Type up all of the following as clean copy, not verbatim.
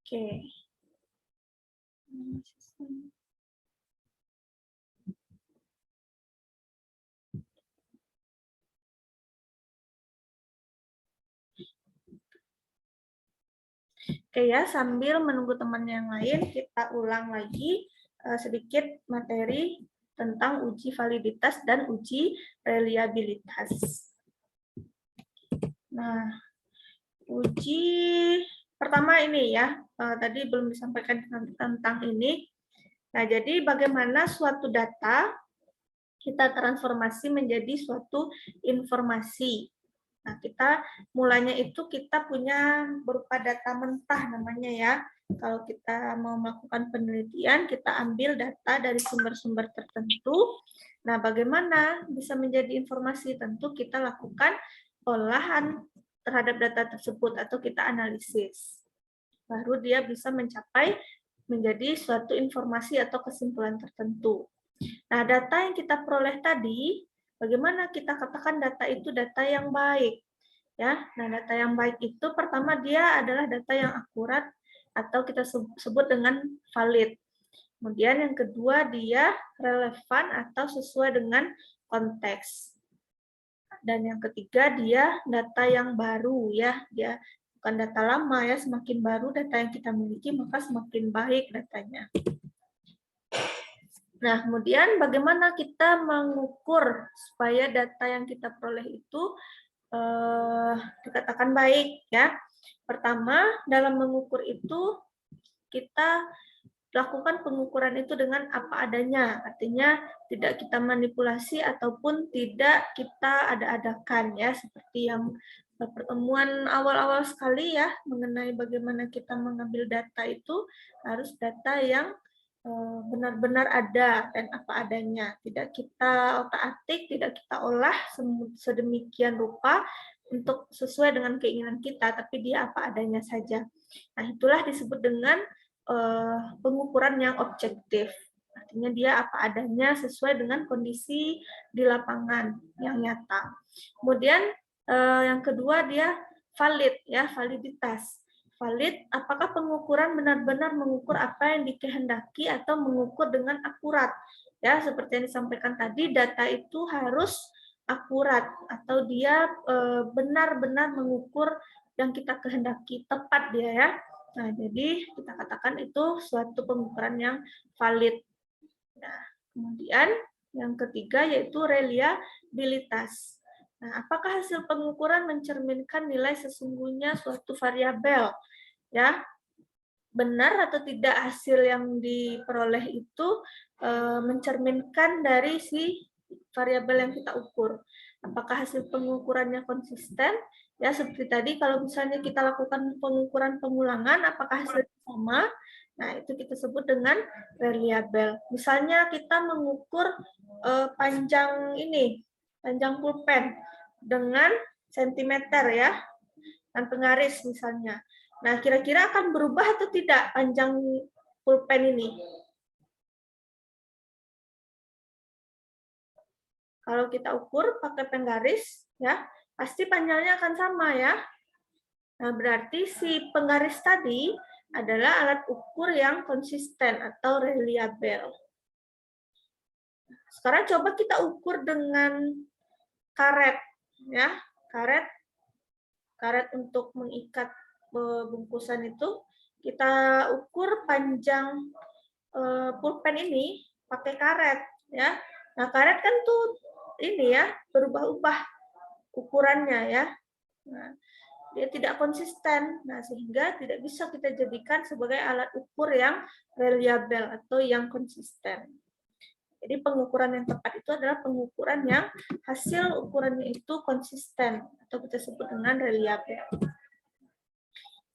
Oke. Oke ya, sambil menunggu teman yang lain, kita ulang lagi sedikit materi tentang uji validitas dan uji reliabilitas. Nah, uji pertama ini ya, tadi belum disampaikan tentang ini. Nah, jadi bagaimana suatu data kita transformasi menjadi suatu informasi. Nah, kita mulanya itu kita punya berupa data mentah namanya ya. Kalau kita mau melakukan penelitian, kita ambil data dari sumber-sumber tertentu. Nah, bagaimana bisa menjadi informasi? Tentu kita lakukan olahan terhadap data tersebut atau kita analisis. Baru dia bisa mencapai menjadi suatu informasi atau kesimpulan tertentu. Nah, data yang kita peroleh tadi, bagaimana kita katakan data itu data yang baik? Ya, nah data yang baik itu pertama dia adalah data yang akurat atau kita sebut dengan valid. Kemudian yang kedua dia relevan atau sesuai dengan konteks. Dan yang ketiga dia data yang baru ya, dia bukan data lama ya, semakin baru data yang kita miliki maka semakin baik datanya. Nah, kemudian bagaimana kita mengukur supaya data yang kita peroleh itu dikatakan baik ya. Pertama, dalam mengukur itu kita lakukan pengukuran itu dengan apa adanya, artinya tidak kita manipulasi ataupun tidak kita ada-adakan ya, seperti yang pertemuan awal-awal sekali ya mengenai bagaimana kita mengambil data itu harus data yang benar-benar ada dan apa adanya, tidak kita otak-atik, tidak kita olah sedemikian rupa untuk sesuai dengan keinginan kita, tapi dia apa adanya saja. Nah, itulah disebut dengan pengukuran yang objektif. Artinya dia apa adanya sesuai dengan kondisi di lapangan yang nyata. Kemudian yang kedua dia valid ya, validitas. Valid, apakah pengukuran benar-benar mengukur apa yang dikehendaki atau mengukur dengan akurat. Ya, seperti yang disampaikan tadi, data itu harus akurat atau dia benar-benar mengukur yang kita kehendaki, tepat dia ya. Nah, jadi kita katakan itu suatu pengukuran yang valid. Nah, kemudian yang ketiga yaitu reliabilitas. Nah, apakah hasil pengukuran mencerminkan nilai sesungguhnya suatu variabel? Ya, benar atau tidak hasil yang diperoleh itu mencerminkan dari si variabel yang kita ukur. Apakah hasil pengukurannya konsisten? Ya, seperti tadi kalau misalnya kita lakukan pengukuran pengulangan, apakah hasilnya sama? Nah, itu kita sebut dengan reliable. Misalnya kita mengukur panjang ini, panjang pulpen dengan sentimeter ya, dan penggaris misalnya. Nah, kira-kira akan berubah atau tidak panjang pulpen ini? Kalau kita ukur pakai penggaris, ya pasti panjangnya akan sama ya. Nah, berarti si penggaris tadi adalah alat ukur yang konsisten atau reliable. Sekarang coba kita ukur dengan karet, ya karet untuk mengikat bungkusan itu kita ukur panjang pulpen ini pakai karet, ya. Nah, karet kan tuh ini ya berubah-ubah ukurannya ya. Nah, dia tidak konsisten, nah sehingga tidak bisa kita jadikan sebagai alat ukur yang reliable atau yang konsisten. Jadi pengukuran yang tepat itu adalah pengukuran yang hasil ukurannya itu konsisten atau kita sebut dengan reliable.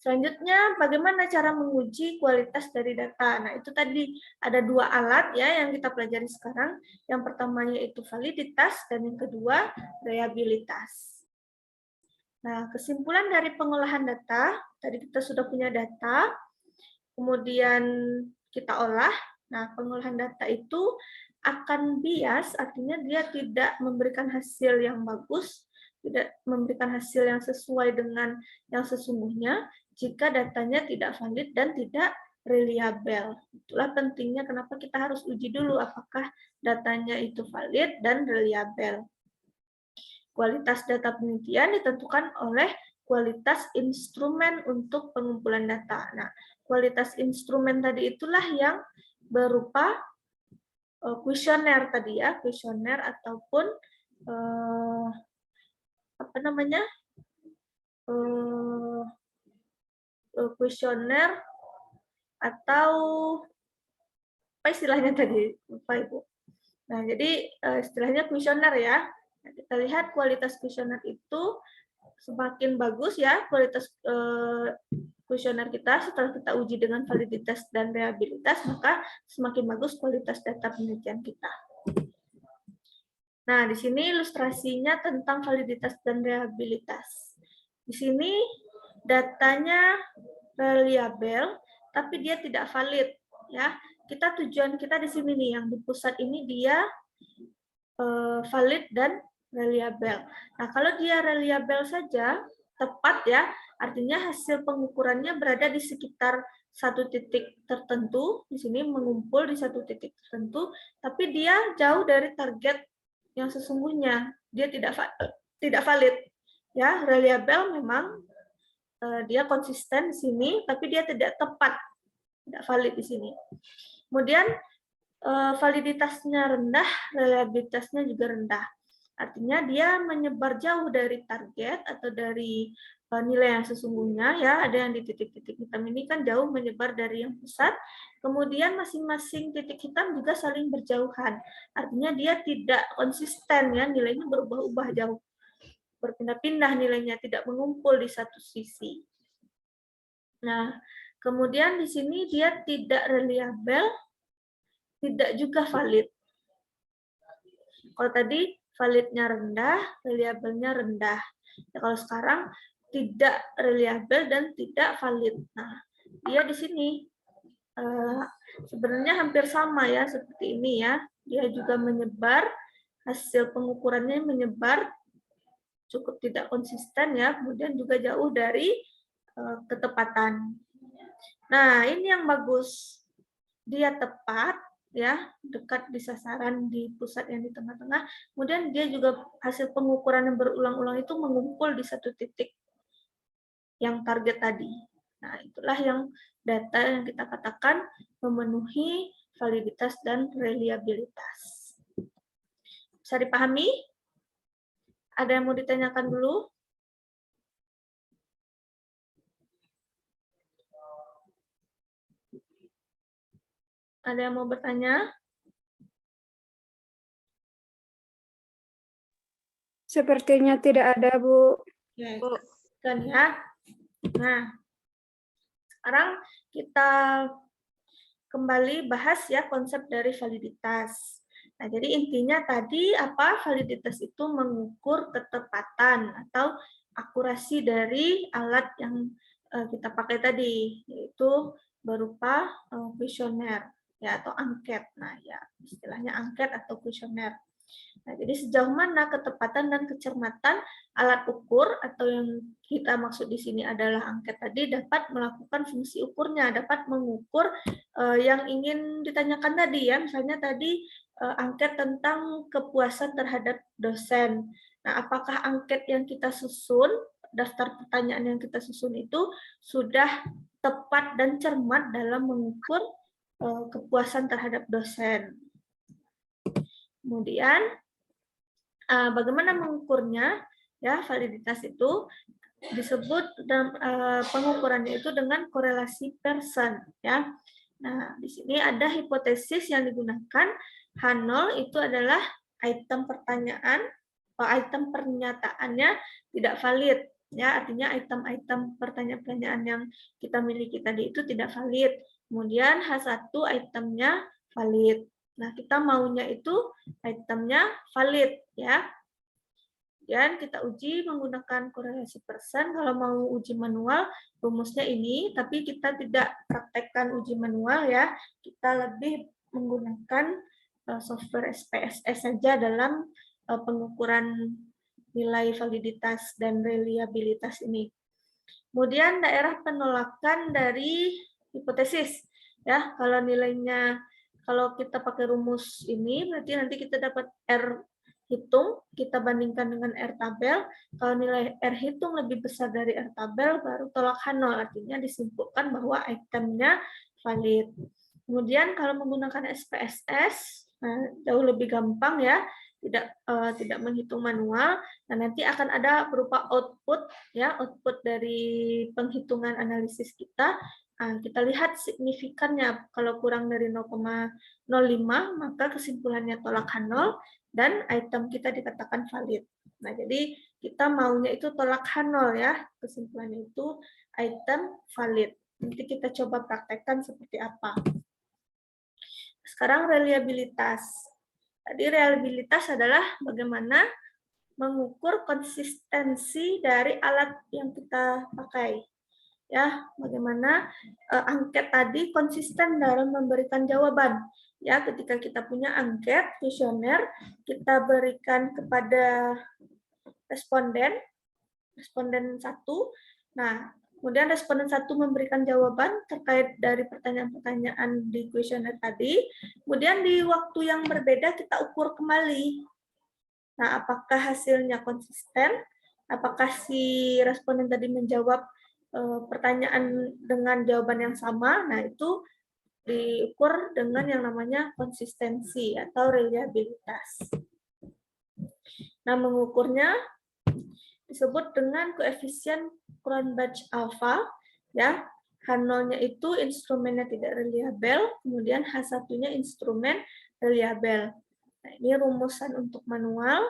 Selanjutnya, bagaimana cara menguji kualitas dari data? Nah, itu tadi ada dua alat ya yang kita pelajari sekarang. Yang pertama yaitu validitas dan yang kedua reliabilitas. Nah, kesimpulan dari pengolahan data, tadi kita sudah punya data, kemudian kita olah. Nah, pengolahan data itu akan bias, artinya dia tidak memberikan hasil yang bagus tidak memberikan hasil yang sesuai dengan yang sesungguhnya jika datanya tidak valid dan tidak reliable. Itulah pentingnya kenapa kita harus uji dulu apakah datanya itu valid dan reliable. Kualitas data penelitian ditentukan oleh kualitas instrumen untuk pengumpulan data. Nah, kualitas instrumen tadi itulah yang berupa kuesioner tadi ya, kuesioner ataupun apa namanya, kuesioner atau apa istilahnya tadi, lupa Ibu. Nah, jadi istilahnya kuesioner ya. Nah, kita lihat kualitas kuesioner itu semakin bagus ya kualitas kuesioner kita setelah kita uji dengan validitas dan reliabilitas, maka semakin bagus kualitas data penelitian kita. Nah, di sini ilustrasinya tentang validitas dan reliabilitas. Di sini datanya reliable, tapi dia tidak valid. Ya, tujuan kita di sini nih, yang di pusat ini dia valid dan reliable. Nah, kalau dia reliable saja, tepat ya, artinya hasil pengukurannya berada di sekitar satu titik tertentu, di sini mengumpul di satu titik tertentu, tapi dia jauh dari target yang sesungguhnya, dia tidak valid. Ya, reliable memang dia konsisten di sini, tapi dia tidak tepat, tidak valid di sini. Kemudian validitasnya rendah, reliabilitasnya juga rendah. Artinya dia menyebar jauh dari target atau dari nilai yang sesungguhnya ya, ada yang di titik-titik hitam ini kan jauh menyebar dari yang pusat. Kemudian masing-masing titik hitam juga saling berjauhan. Artinya dia tidak konsisten ya, nilainya berubah-ubah jauh. Berpindah-pindah nilainya, tidak mengumpul di satu sisi. Nah, kemudian di sini dia tidak reliable, tidak juga valid. Kalau tadi validnya rendah, reliable-nya rendah. Ya, kalau sekarang tidak reliable dan tidak valid. Nah, dia di sini sebenarnya hampir sama ya seperti ini ya. Dia juga menyebar, hasil pengukurannya menyebar, cukup tidak konsisten ya, kemudian juga jauh dari ketepatan. Nah, ini yang bagus. Dia tepat ya, dekat di sasaran di pusat yang di tengah-tengah. Kemudian dia juga hasil pengukuran yang berulang-ulang itu mengumpul di satu titik yang target tadi. Nah, itulah yang data yang kita katakan memenuhi validitas dan reliabilitas. Bisa dipahami? Ada yang mau ditanyakan dulu? Ada yang mau bertanya? Sepertinya tidak ada, Bu. Ya, kan ya. Nah, sekarang kita kembali bahas ya konsep dari validitas. Nah, jadi intinya tadi apa? Validitas itu mengukur ketepatan atau akurasi dari alat yang kita pakai tadi, yaitu berupa kuesioner ya atau angket. Nah, ya istilahnya angket atau kuesioner. Nah, jadi sejauh mana ketepatan dan kecermatan alat ukur atau yang kita maksud di sini adalah angket tadi dapat melakukan fungsi ukurnya, dapat mengukur yang ingin ditanyakan tadi ya, misalnya tadi angket tentang kepuasan terhadap dosen. Nah, apakah angket yang kita susun, daftar pertanyaan yang kita susun itu sudah tepat dan cermat dalam mengukur kepuasan terhadap dosen. Kemudian bagaimana mengukurnya? Ya, validitas itu disebut dalam pengukurannya itu dengan korelasi Pearson. Ya, nah di sini ada hipotesis yang digunakan. H0 itu adalah item pertanyaan, item pernyataannya tidak valid. Ya, artinya item-item pertanyaan-pertanyaan yang kita miliki tadi itu tidak valid. Kemudian H1 itemnya valid. Nah, kita maunya itu itemnya valid ya. Dan kita uji menggunakan korelasi Pearson. Kalau mau uji manual, rumusnya ini, tapi kita tidak praktekkan uji manual ya. Kita lebih menggunakan software SPSS saja dalam pengukuran nilai validitas dan reliabilitas ini. Kemudian daerah penolakan dari hipotesis. Ya, kalau nilainya, kalau kita pakai rumus ini, berarti nanti kita dapat R hitung, kita bandingkan dengan R tabel. Kalau nilai R hitung lebih besar dari R tabel, baru tolak H0, artinya disimpulkan bahwa itemnya valid. Kemudian kalau menggunakan SPSS, jauh lebih gampang ya, tidak menghitung manual. Nah, nanti akan ada berupa output ya, output dari penghitungan analisis kita. Kita lihat signifikannya, kalau kurang dari 0,05 maka kesimpulannya tolak H0 dan item kita dikatakan valid. Nah, jadi kita maunya itu tolak H0 ya, kesimpulannya itu item valid. Nanti kita coba praktekkan seperti apa. Sekarang reliabilitas. Tadi reliabilitas adalah bagaimana mengukur konsistensi dari alat yang kita pakai. Ya, bagaimana angket tadi konsisten dalam memberikan jawaban. Ya, ketika kita punya angket kuesioner, kita berikan kepada responden 1. Nah, kemudian responden 1 memberikan jawaban terkait dari pertanyaan-pertanyaan di kuesioner tadi. Kemudian di waktu yang berbeda kita ukur kembali. Nah, apakah hasilnya konsisten? Apakah si responden tadi menjawab pertanyaan dengan jawaban yang sama? Nah, itu diukur dengan yang namanya konsistensi atau reliabilitas. Nah, mengukurnya disebut dengan koefisien Cronbach alpha, ya. H0-nya itu instrumennya tidak reliabel, kemudian H1-nya instrumen reliabel. Nah, ini rumusan untuk manual,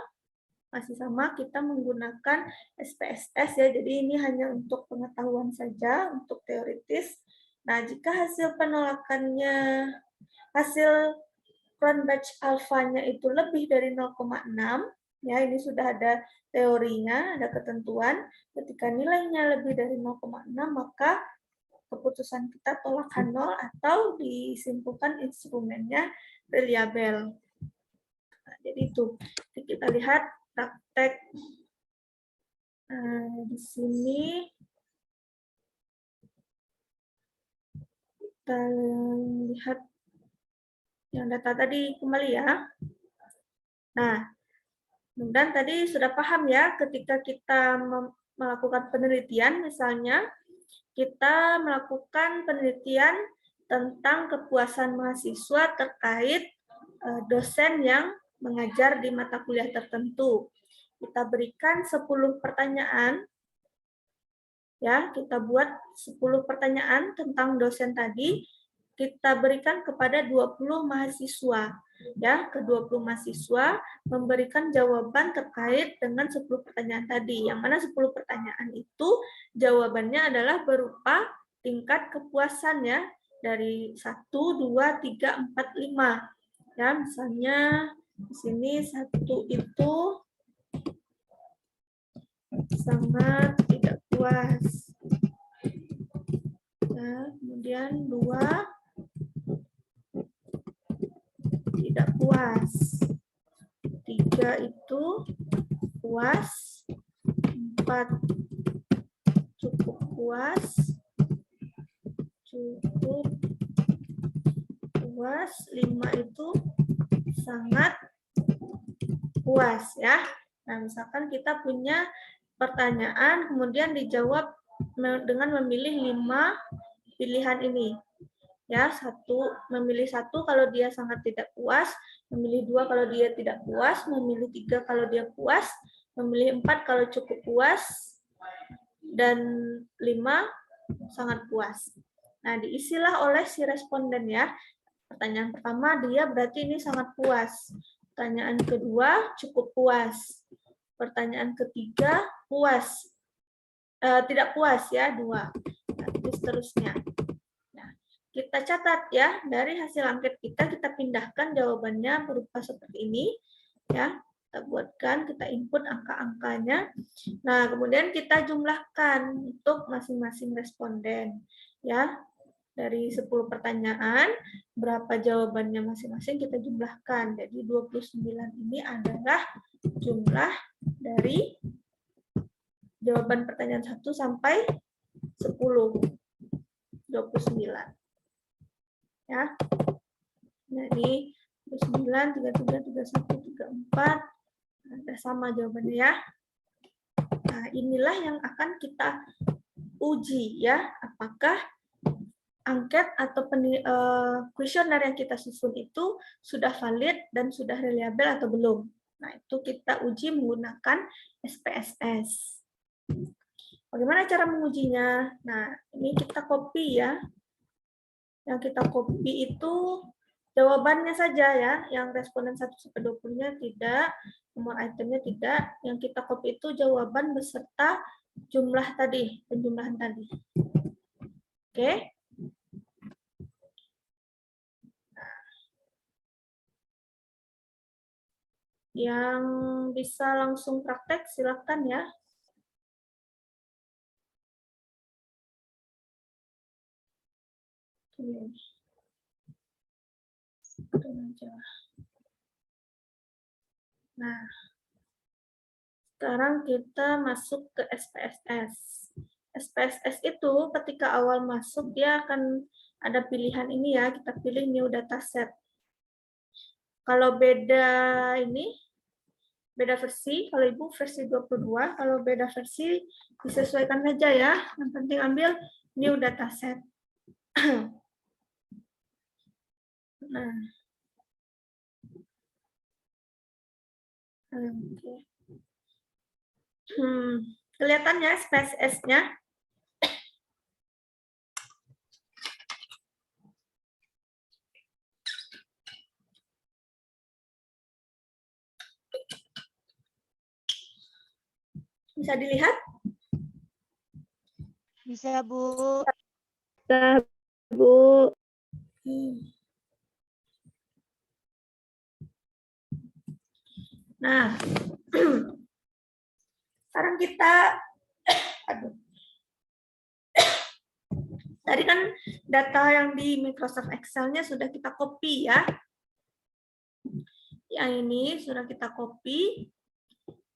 masih sama, kita menggunakan SPSS ya, jadi ini hanya untuk pengetahuan saja, untuk teoritis. Nah, jika hasil penolakannya, hasil Cronbach alpha-nya itu lebih dari 0,6, ya ini sudah ada teorinya, ada ketentuan, ketika nilainya lebih dari 0,6, maka keputusan kita tolak H0 atau disimpulkan instrumennya reliabel. Nah, jadi itu, kita lihat praktek di sini. Kita lihat yang data tadi kembali ya. Nah, kemudian tadi sudah paham ya, ketika kita melakukan penelitian, misalnya kita melakukan penelitian tentang kepuasan mahasiswa terkait dosen yang mengajar di mata kuliah tertentu. Kita berikan 10 pertanyaan, ya, kita buat 10 pertanyaan tentang dosen tadi, kita berikan kepada 20 mahasiswa. Ya, ke 20 mahasiswa memberikan jawaban terkait dengan 10 pertanyaan tadi. Yang mana 10 pertanyaan itu jawabannya adalah berupa tingkat kepuasan ya, dari 1, 2, 3, 4, 5. Ya, misalnya di sini 1 itu sangat tidak puas. Nah, kemudian 2 tidak puas. 3 itu puas. 4 cukup puas. Cukup puas. 5 itu sangat puas ya. Nah, misalkan kita punya pertanyaan, kemudian dijawab dengan memilih 5 pilihan ini. Ya, memilih 1 kalau dia sangat tidak puas, memilih 2 kalau dia tidak puas, memilih 3 kalau dia puas, memilih 4 kalau cukup puas, dan 5 sangat puas. Nah, diisilah oleh si responden ya. Pertanyaan pertama, dia berarti ini sangat puas. Pertanyaan kedua, cukup puas. Pertanyaan ketiga, puas. Tidak puas ya, 2. Nah, seterusnya. Nah, kita catat ya, dari hasil angket kita pindahkan jawabannya berupa seperti ini. Ya, kita buatkan, kita input angka-angkanya. Nah, kemudian kita jumlahkan untuk masing-masing responden. Ya, Dari 10 pertanyaan, berapa jawabannya masing-masing kita jumlahkan. Jadi 29 ini adalah jumlah dari jawaban pertanyaan 1 sampai 10. 29. Ya. Nah, ini 29, 33, 31, 34. Ada sama jawabannya ya. Nah, inilah yang akan kita uji ya, apakah angket atau kuesioner yang kita susun itu sudah valid dan sudah reliable atau belum. Nah, itu kita uji menggunakan SPSS. Bagaimana cara mengujinya? Nah, ini kita copy ya. Yang kita copy itu jawabannya saja ya, yang responden 1 sampai 20-nya tidak, nomor itemnya tidak. Yang kita copy itu jawaban beserta jumlah tadi, penjumlahan tadi. Oke. Yang bisa langsung praktek, silakan ya. Nah, sekarang kita masuk ke SPSS. SPSS itu ketika awal masuk, dia akan ada pilihan ini ya, kita pilih new dataset. Kalau beda ini, beda versi, kalau Ibu versi 22, kalau beda versi disesuaikan saja ya. Yang penting ambil new dataset. Nah. Oke. Kelihatannya SPSS-nya. Bisa dilihat? Bisa, Bu. Bisa, Bu. Nah, sekarang kita, tadi kan data yang di Microsoft Excel-nya sudah kita copy ya. Yang ini sudah kita copy.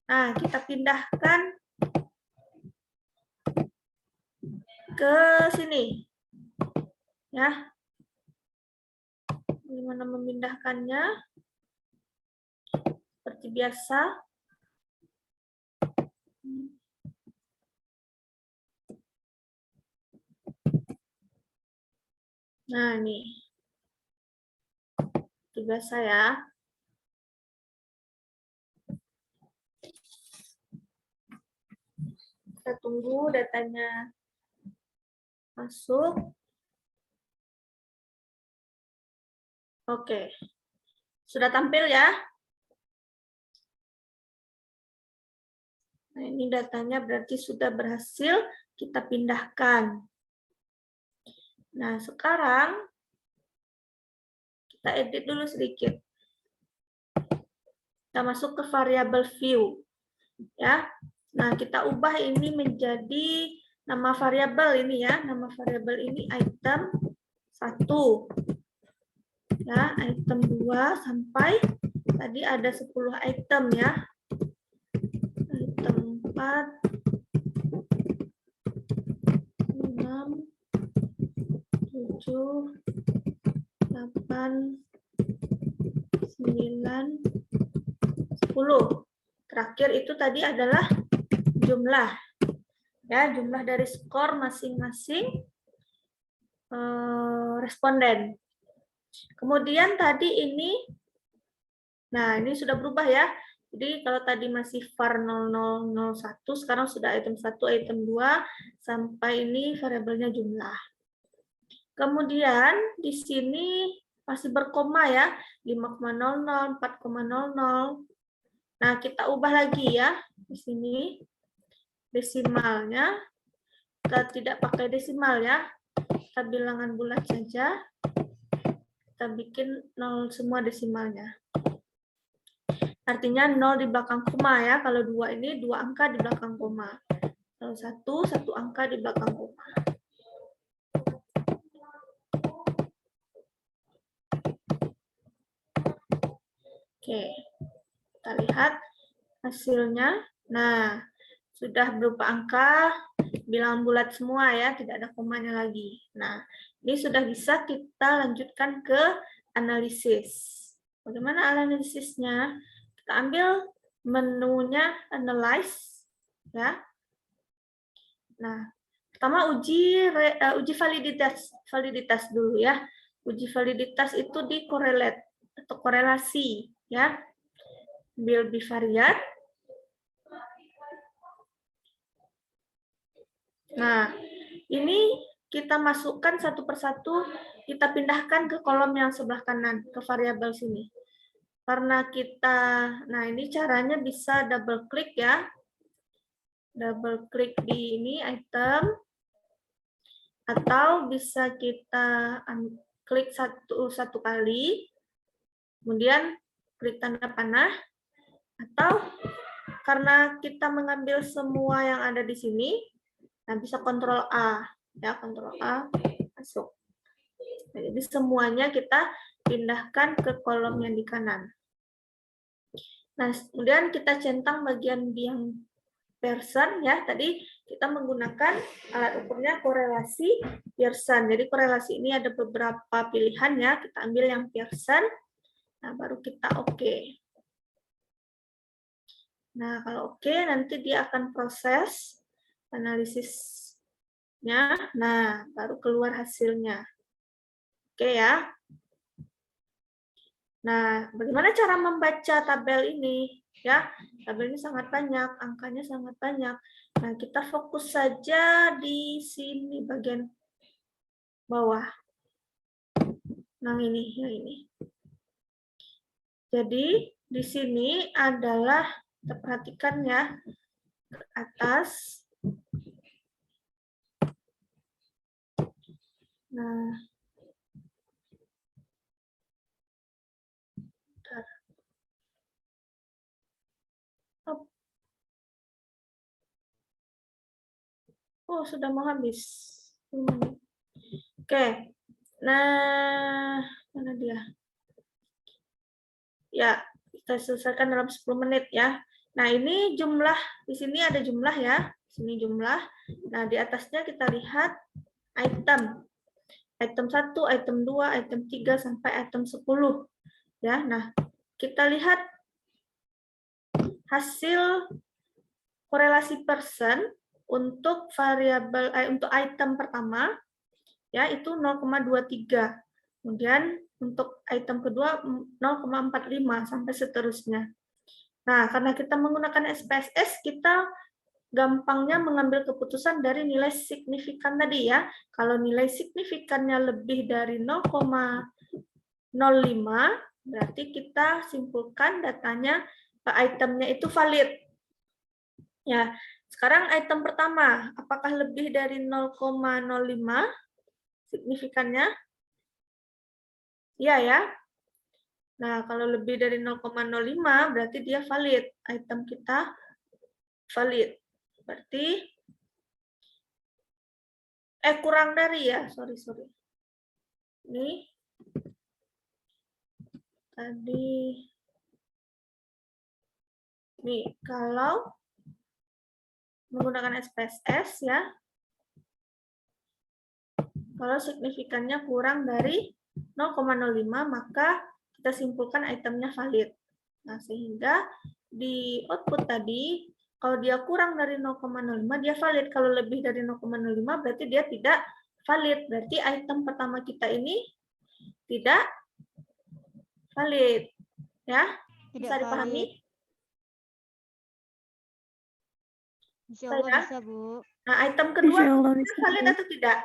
Nah, kita pindahkan ke sini. Ya. Bagaimana memindahkannya? Seperti biasa. Nah, ini. Seperti biasa ya. Kita tunggu datanya masuk. Oke. Sudah tampil ya? Nah, ini datanya berarti sudah berhasil kita pindahkan. Nah, sekarang kita edit dulu sedikit. Kita masuk ke variable view. Ya. Nah, kita ubah ini menjadi nama variabel ini ya. Nama variabel ini item 1. Ya, item 2 sampai tadi ada 10 item ya. Item 4, 6, 7, 8, 9, 10. Terakhir itu tadi adalah jumlah. Ya, jumlah dari skor masing-masing responden. Kemudian tadi ini, nah ini sudah berubah ya. Jadi kalau tadi masih var 0001, sekarang sudah item 1, item 2, sampai ini variabelnya jumlah. Kemudian di sini masih berkoma ya, 5,00, 4,00. Nah, kita ubah lagi ya di sini. Desimalnya, kita tidak pakai desimal ya. Kita bilangan bulat saja. Kita bikin 0 semua desimalnya. Artinya 0 di belakang koma ya. Kalau 2 ini 2 angka di belakang koma. Kalau 1 angka di belakang koma. Oke, kita lihat hasilnya. Nah, sudah berupa angka, bilangan bulat semua ya, tidak ada komanya lagi. Nah, ini sudah bisa kita lanjutkan ke analisis. Bagaimana analisisnya? Kita ambil menunya analyze, ya. Nah, pertama uji validitas dulu ya. Uji validitas itu di correlate atau korelasi ya. Ambil bivariat. Nah, ini kita masukkan satu persatu, kita pindahkan ke kolom yang sebelah kanan, ke variabel sini. Karena kita, nah ini caranya bisa double klik ya. Double klik di ini item, atau bisa kita klik satu kali, kemudian klik tanda panah, atau karena kita mengambil semua yang ada di sini, nah bisa Ctrl A, ya Ctrl A masuk. Nah, jadi semuanya kita pindahkan ke kolom yang di kanan. Nah, kemudian kita centang bagian yang Pearson ya. Tadi kita menggunakan alat ukurnya korelasi Pearson. Jadi korelasi ini ada beberapa pilihan ya. Kita ambil yang Pearson. Nah, baru kita oke. Nah, kalau oke, nanti dia akan proses analisisnya. Nah, baru keluar hasilnya. Oke ya. Nah, bagaimana cara membaca tabel ini? Ya, tabel ini sangat banyak, angkanya sangat banyak. Nah, kita fokus saja di sini bagian bawah. Yang ini. Jadi, di sini adalah, kita perhatikan ya, ke atas. Nah, oh, sudah mau habis. Oke. Nah, mana dia? Ya, kita selesaikan dalam 10 menit ya. Nah, ini jumlah, di sini ada jumlah ya. Sini jumlah. Nah, di atasnya kita lihat item. Item 1, item 2, item 3, sampai item 10. Ya, nah, kita lihat hasil korelasi persen untuk variabel untuk item pertama ya itu 0,23. Kemudian untuk item kedua 0,45 sampai seterusnya. Nah, karena kita menggunakan SPSS, kita gampangnya mengambil keputusan dari nilai signifikan tadi ya. Kalau nilai signifikannya lebih dari 0,05, berarti kita simpulkan datanya itemnya itu valid. Ya, sekarang item pertama, apakah lebih dari 0,05 signifikannya? Iya ya. Nah, kalau lebih dari 0,05 berarti dia valid. Item kita valid. Berarti kurang dari ya, sorry. Ini tadi nih kalau menggunakan SPSS ya, kalau signifikannya kurang dari 0,05 maka kita simpulkan itemnya valid. Nah, sehingga di output tadi kalau dia kurang dari 0,05 dia valid, kalau lebih dari 0,05 berarti dia tidak valid. Berarti item pertama kita ini tidak valid. Ya, bisa dipahami? Insya Allah bisa, Bu. Nah, item kedua valid atau tidak?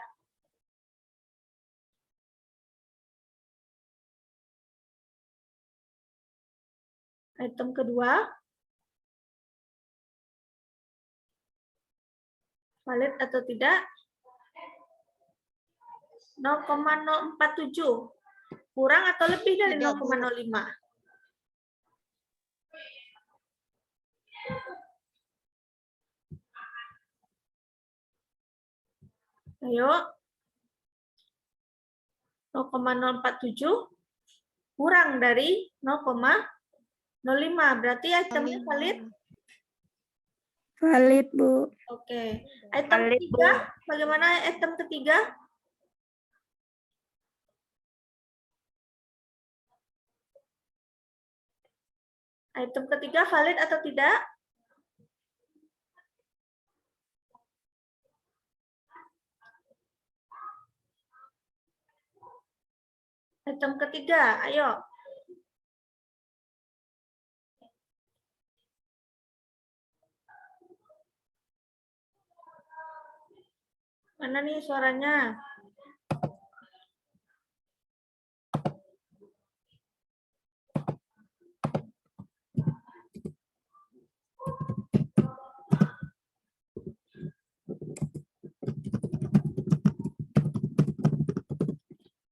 Item kedua valid atau tidak? 0,047. Kurang atau lebih dari 0,05? Ayo. 0,047 kurang dari 0,05. 05. Berarti itemnya 05. valid? Valid, Bu. Oke. Item Valid, ketiga, bagaimana item ketiga? Item ketiga valid atau tidak? Item ketiga, ayo. Mana nih suaranya?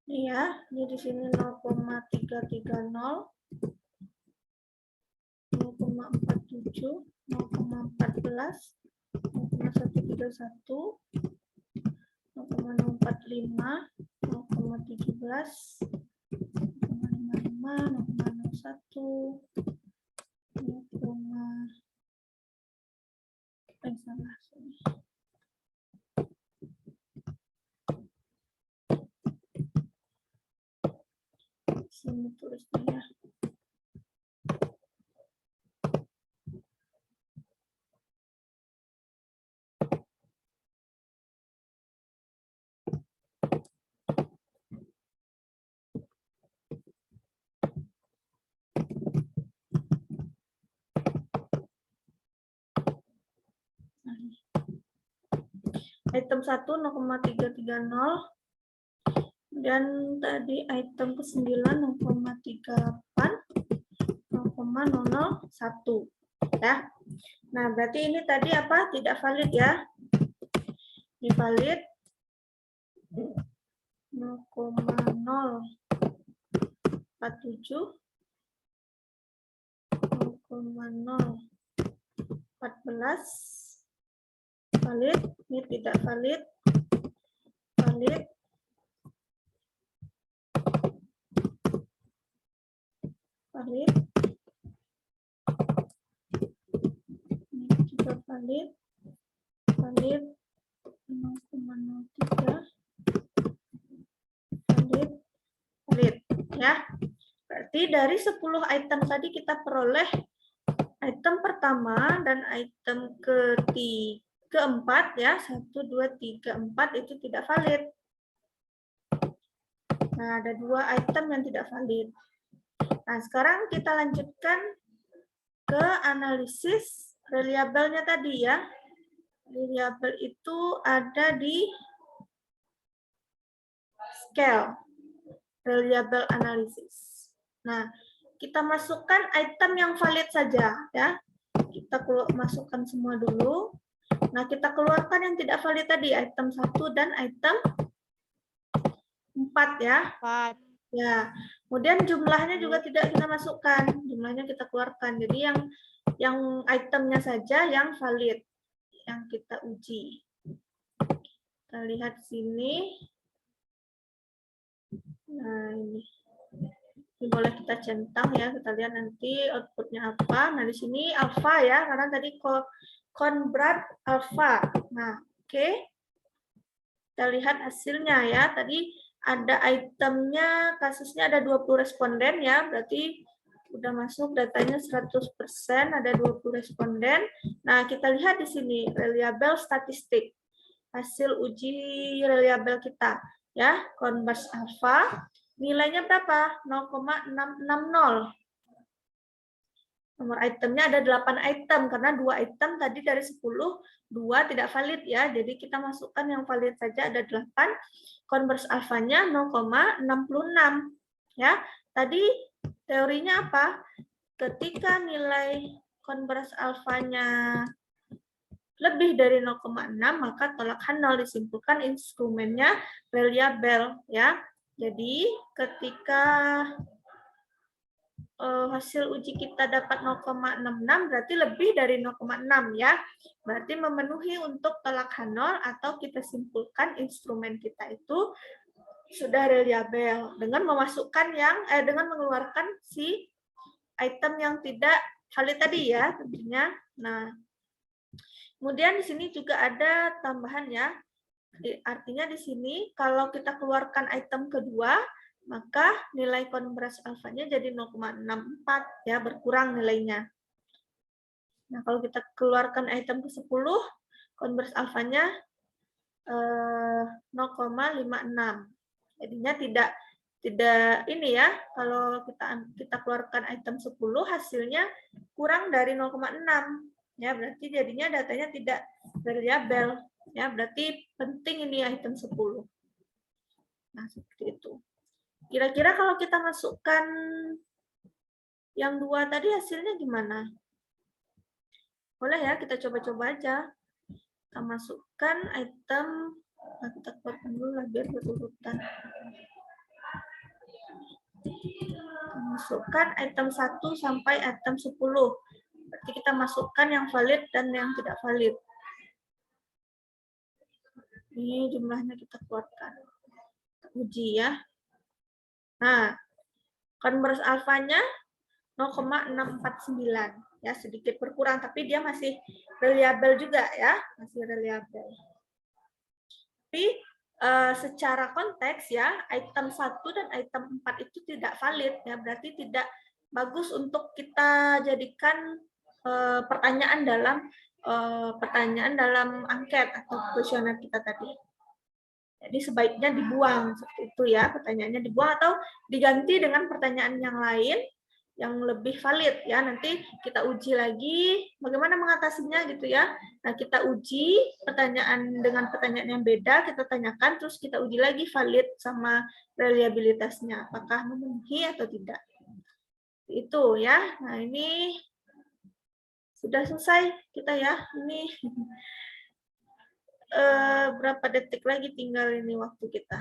Ini ya, ini di sini 0,330, 0,47, 0,14, 0,131, 0,045, 0,17, 0,55, 0,01, 0,sini tulisnya ya. Item 1 0,330, dan tadi item ke-9 0,38, 0,001 ya. Nah, berarti ini tadi apa? Tidak valid ya. Ini valid 0,047, 0,014 valid, ini tidak valid, valid, valid, ini juga valid, valid, 0,03, valid, valid ya. Berarti dari 10 item tadi kita peroleh item pertama dan item keempat ya, 1, 2, 3, 4 itu tidak valid. Nah, ada 2 item yang tidak valid. Nah, sekarang kita lanjutkan ke analisis reliabelnya tadi ya. Reliabel itu ada di scale, reliable analysis. Nah, kita masukkan item yang valid saja ya. Kita masukkan semua dulu. Nah, kita keluarkan yang tidak valid tadi, item 1 dan item 4 ya. 4. Ya. Kemudian jumlahnya juga tidak kita masukkan, jumlahnya kita keluarkan. Jadi yang itemnya saja yang valid yang kita uji. Kita lihat sini. Nah, ini boleh kita centang ya, kita lihat nanti outputnya apa. Nah, di sini alpha ya, karena tadi convert alpha. Nah, oke. Kita lihat hasilnya ya. Tadi ada itemnya, kasusnya ada 20 responden ya, berarti udah masuk datanya 100%, ada 20 responden. Nah, kita lihat di sini reliable statistik. Hasil uji reliable kita ya, converse alpha. Nilainya berapa? 0,660. Nomor itemnya ada 8 item, karena 2 item tadi dari 10, 2 tidak valid ya. Jadi kita masukkan yang valid saja ada 8. Converse alfanya 0,66. Ya. Tadi teorinya apa? Ketika nilai converse alfanya lebih dari 0,6, maka tolak nol, disimpulkan instrumennya reliable ya. Jadi ketika hasil uji kita dapat 0,66, berarti lebih dari 0,6 ya. Berarti memenuhi untuk tolak nol, atau kita simpulkan instrumen kita itu sudah reliable dengan memasukkan dengan mengeluarkan si item yang tidak valid tadi ya tentunya. Nah, kemudian di sini juga ada tambahan ya. Artinya di sini kalau kita keluarkan item kedua, maka nilai converse alfanya jadi 0,64 ya, berkurang nilainya. Nah, kalau kita keluarkan item ke-10, converse alfanya 0,56. Jadinya tidak ini ya, kalau kita keluarkan item 10 hasilnya kurang dari 0,6 ya, berarti jadinya datanya tidak variabel ya, berarti penting ini item 10. Nah, seperti itu. Kira-kira kalau kita masukkan yang 2 tadi hasilnya gimana? Boleh ya, kita coba-coba aja. Kita masukkan item, nah kita keluarkan dulu lah biar berurutan. Masukkan item 1 sampai item 10. Berarti kita masukkan yang valid dan yang tidak valid. Ini jumlahnya kita keluarkan. Kita uji ya. Nah, converse alfanya 0,649. Ya, sedikit berkurang, tapi dia masih reliable juga ya. Masih reliable. Tapi secara konteks ya, item 1 dan item 4 itu tidak valid ya, berarti tidak bagus untuk kita jadikan pertanyaan dalam angket atau kuesioner kita tadi. Jadi sebaiknya dibuang seperti itu ya, pertanyaannya dibuang atau diganti dengan pertanyaan yang lain yang lebih valid ya. Nanti kita uji lagi bagaimana mengatasinya gitu ya. Nah, kita uji pertanyaan dengan pertanyaan yang beda, kita tanyakan, terus kita uji lagi valid sama reliabilitasnya, apakah memenuhi atau tidak. Itu ya. Nah, ini sudah selesai kita ya. Ini berapa detik lagi tinggal ini waktu kita.